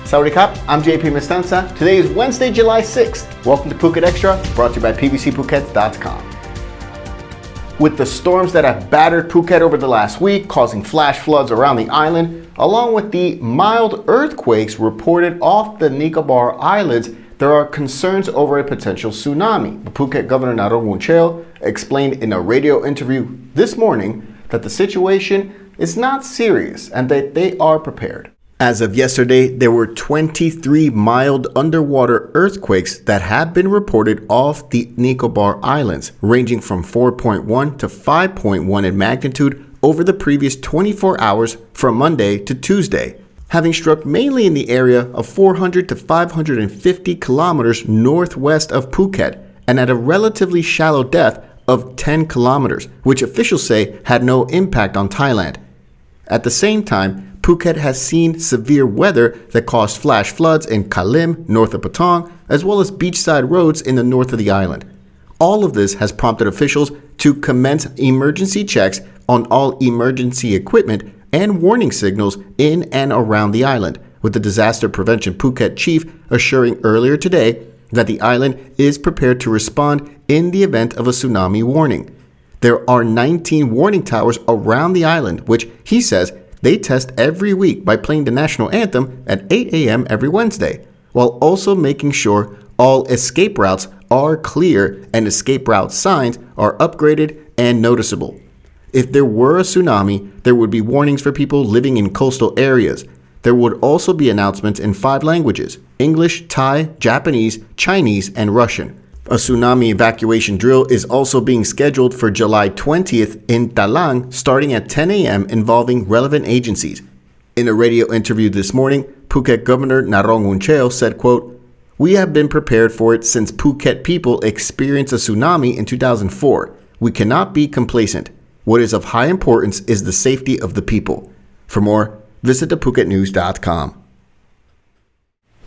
Sawadee I'm JP Mestanza. Today is Wednesday, July 6th. Welcome to Phuket Extra, brought to you by pvcphuket.com. With the storms that have battered Phuket over the last week, causing flash floods around the island, along with the mild earthquakes reported off the Nicobar Islands, there are concerns over a potential tsunami. The Phuket Governor Narong explained in a radio interview this morning that the situation is not serious and that they are prepared. As of yesterday, there were 23 mild underwater earthquakes that have been reported off the Nicobar Islands, ranging from 4.1 to 5.1 in magnitude over the previous 24 hours from Monday to Tuesday, having struck mainly in the area of 400 to 550 kilometers northwest of Phuket and at a relatively shallow depth of 10 kilometers, which officials say had no impact on Thailand. At the same time, Phuket has seen severe weather that caused flash floods in Kalim, north of Patong, as well as beachside roads in the north of the island. All of this has prompted officials to commence emergency checks on all emergency equipment and warning signals in and around the island, with the Disaster Prevention Phuket chief assuring earlier today that the island is prepared to respond in the event of a tsunami warning. There are 19 warning towers around the island, which he says they test every week by playing the national anthem at 8 a.m. every Wednesday, while also making sure all escape routes are clear and escape route signs are upgraded and noticeable. If there were a tsunami, there would be warnings for people living in coastal areas. There would also be announcements in 5 languages: English, Thai, Japanese, Chinese, and Russian. A tsunami evacuation drill is also being scheduled for July 20th in Talang, starting at 10 a.m. involving relevant agencies. In a radio interview this morning, Phuket Governor Narong said, quote, "We have been prepared for it since Phuket people experienced a tsunami in 2004. We cannot be complacent. What is of high importance is the safety of the people." For more, visit thephuket.news.com.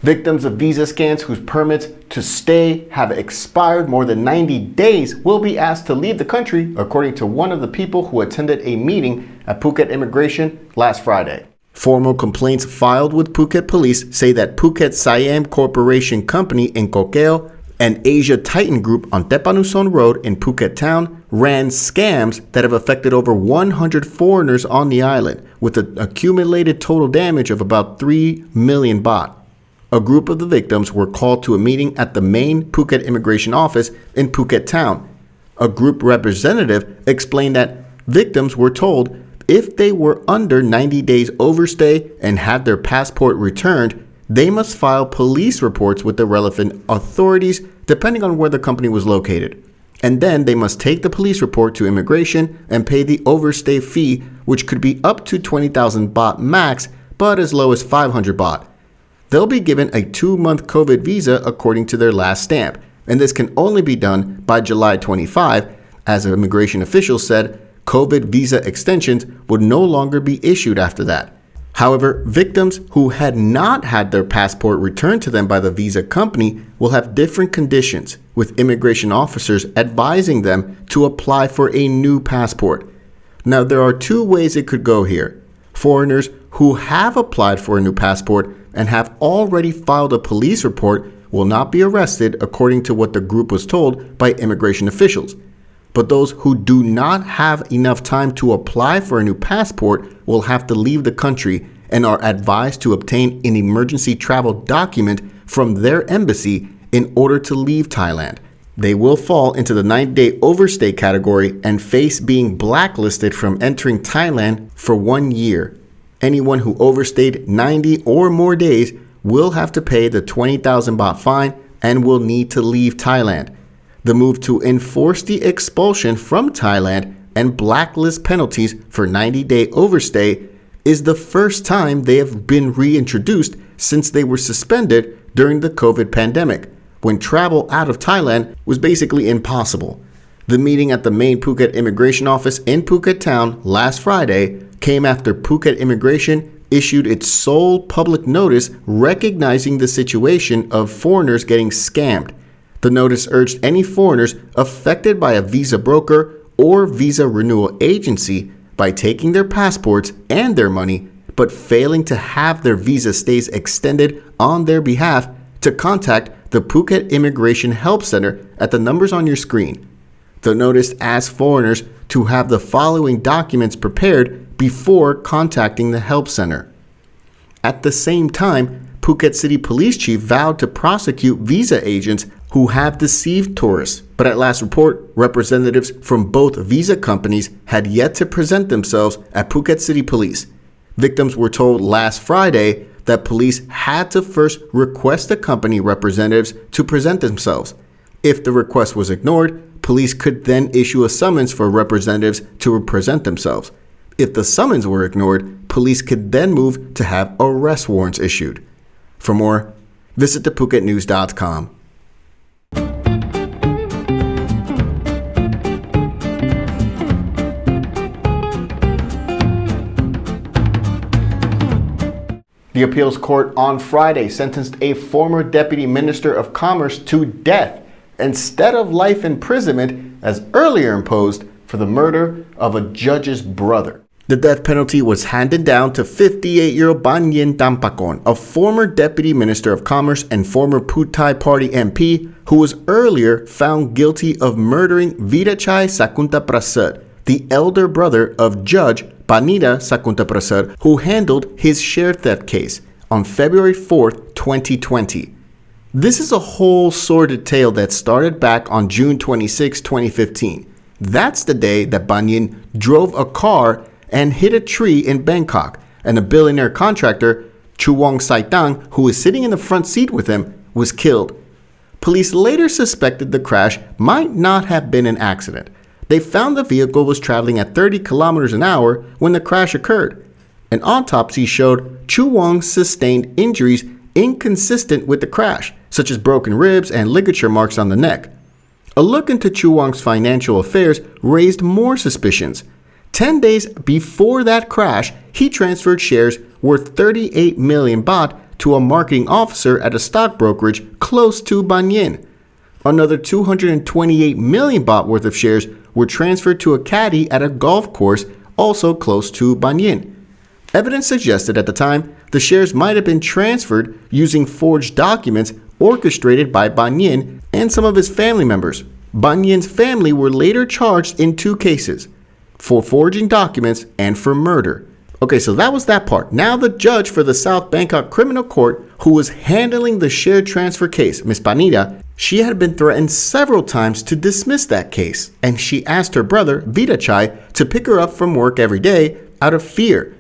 Victims of visa scams whose permits to stay have expired more than 90 days will be asked to leave the country, according to one of the people who attended a meeting at Phuket Immigration last Friday. Formal complaints filed with Phuket police say that Phuket Siam Corporation Company in Koh Keo and Asia Titan Group on Tepanuson Road in Phuket Town ran scams that have affected over 100 foreigners on the island, with an accumulated total damage of about 3 million baht. A group of the victims were called to a meeting at the main Phuket immigration office in Phuket Town. A group representative explained that victims were told if they were under 90 days overstay and had their passport returned, they must file police reports with the relevant authorities depending on where the company was located. And then they must take the police report to immigration and pay the overstay fee, which could be up to 20,000 baht max, but as low as 500 baht. They'll be given a 2-month COVID visa according to their last stamp, and this can only be done by July 25. As immigration officials said, COVID visa extensions would no longer be issued after that. However, victims who had not had their passport returned to them by the visa company will have different conditions, with immigration officers advising them to apply for a new passport. Now, there are 2 ways it could go here. Foreigners who have applied for a new passport and have already filed a police report will not be arrested, according to what the group was told by immigration officials. But those who do not have enough time to apply for a new passport will have to leave the country and are advised to obtain an emergency travel document from their embassy in order to leave Thailand. They will fall into the 90-day overstay category and face being blacklisted from entering Thailand for 1 year. Anyone who overstayed 90 or more days will have to pay the 20,000 baht fine and will need to leave Thailand. The move to enforce the expulsion from Thailand and blacklist penalties for 90-day overstay is the first time they have been reintroduced since they were suspended during the COVID pandemic, when travel out of Thailand was basically impossible. The meeting at the main Phuket immigration office in Phuket Town last Friday came after Phuket Immigration issued its sole public notice recognizing the situation of foreigners getting scammed. The notice urged any foreigners affected by a visa broker or visa renewal agency by taking their passports and their money, but failing to have their visa stays extended on their behalf to contact the Phuket Immigration Help Center at the numbers on your screen. The notice asks foreigners to have the following documents prepared before contacting the help center. At the same time, Phuket City Police Chief vowed to prosecute visa agents who have deceived tourists, but at last report, representatives from both visa companies had yet to present themselves at Phuket City Police. Victims were told last Friday that police had to first request the company representatives to present themselves. If the request was ignored, police could then issue a summons for representatives to present themselves. If the summons were ignored, police could then move to have arrest warrants issued. For more, visit thephuketnews.com. The appeals court on Friday sentenced a former deputy minister of commerce to death instead of life imprisonment as earlier imposed for the murder of a judge's brother. The death penalty was handed down to 58-year-old Ban Yin Dampakon, a former deputy minister of commerce and former Pheu Thai Party MP who was earlier found guilty of murdering Virachai Sakuntaprasad, the elder brother of Judge Banida Sakuntaprasad, who handled his share theft case on February 4th, 2020. This is a whole sordid tale that started back on June 26, 2015. That's the day that Ban Yin drove a car and hit a tree in Bangkok, and a billionaire contractor, Chuwong Saitang, who was sitting in the front seat with him, was killed. Police later suspected the crash might not have been an accident. They found the vehicle was traveling at 30 kilometers an hour when the crash occurred. An autopsy showed Chuwong sustained injuries inconsistent with the crash, such as broken ribs and ligature marks on the neck. A look into Chuwong's financial affairs raised more suspicions. 10 days before that crash, he transferred shares worth 38 million baht to a marketing officer at a stock brokerage close to Ban Yin. Another 228 million baht worth of shares were transferred to a caddy at a golf course also close to Ban Yin. Evidence suggested at the time the shares might have been transferred using forged documents orchestrated by Ban Yin and some of his family members. Ban Yin's family were later charged in 2 cases, for forging documents and for murder. Okay, so that was that part. Now the judge for the South Bangkok Criminal Court, who was handling the share transfer case, Ms. Banida, she had been threatened several times to dismiss that case, and she asked her brother, Virachai, to pick her up from work every day out of fear.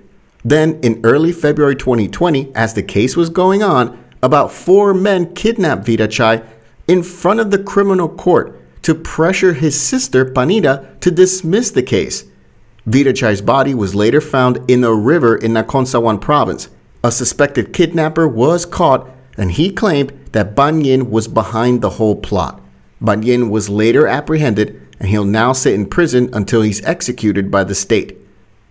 Then, in early February 2020, as the case was going on, about 4 men kidnapped Virachai in front of the criminal court to pressure his sister, Banida, to dismiss the case. Virachai's body was later found in a river in Nakhon Sawan province. A suspected kidnapper was caught, and he claimed that Ban Yin was behind the whole plot. Ban Yin was later apprehended, and he'll now sit in prison until he's executed by the state.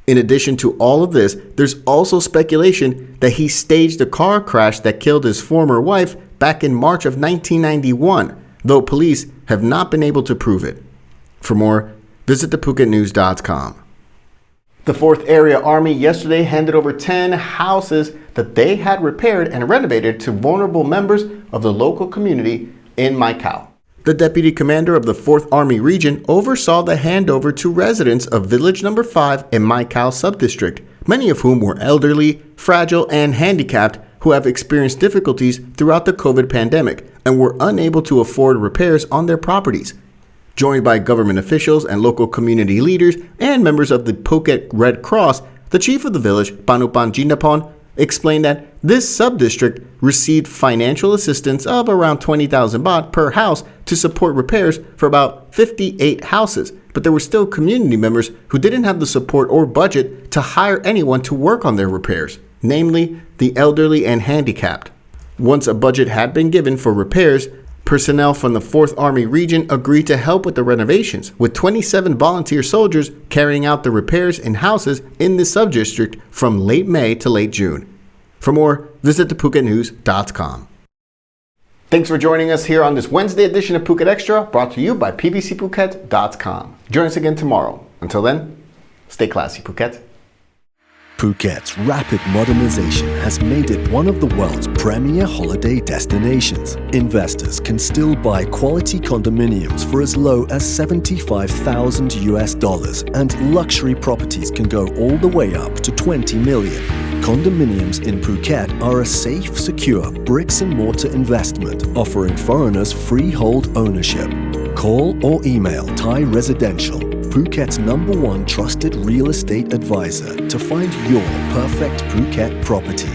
In addition to all of this, there's also speculation that he staged a car crash that killed his former wife back in March of 1991, though police have not been able to prove it. For more, visit thephuketnews.com. The 4th Area Army yesterday handed over 10 houses that they had repaired and renovated to vulnerable members of the local community in Mai Khao. The deputy commander of the 4th Army Region oversaw the handover to residents of Village Number 5 in Mai Khao Subdistrict, many of whom were elderly, fragile, and handicapped who have experienced difficulties throughout the COVID pandemic and were unable to afford repairs on their properties. Joined by government officials and local community leaders and members of the Phuket Red Cross, the chief of the village, Panupan Jindapon, explained that this sub-district received financial assistance of around 20,000 baht per house to support repairs for about 58 houses, but there were still community members who didn't have the support or budget to hire anyone to work on their repairs, namely the elderly and handicapped. Once a budget had been given for repairs, personnel from the 4th Army Region agreed to help with the renovations, with 27 volunteer soldiers carrying out the repairs in houses in the sub-district from late May to late June. For more, visit thephuketnews.com. Thanks for joining us here on this Wednesday edition of Phuket Extra, brought to you by pbcphuket.com. Join us again tomorrow. Until then, stay classy, Phuket. Phuket's rapid modernization has made it one of the world's premier holiday destinations. Investors can still buy quality condominiums for as low as $75,000 and luxury properties can go all the way up to 20 million. Condominiums in Phuket are a safe, secure bricks and mortar investment offering foreigners freehold ownership. Call or email Thai Residential, Phuket's #1 trusted real estate advisor, to find your perfect Phuket property.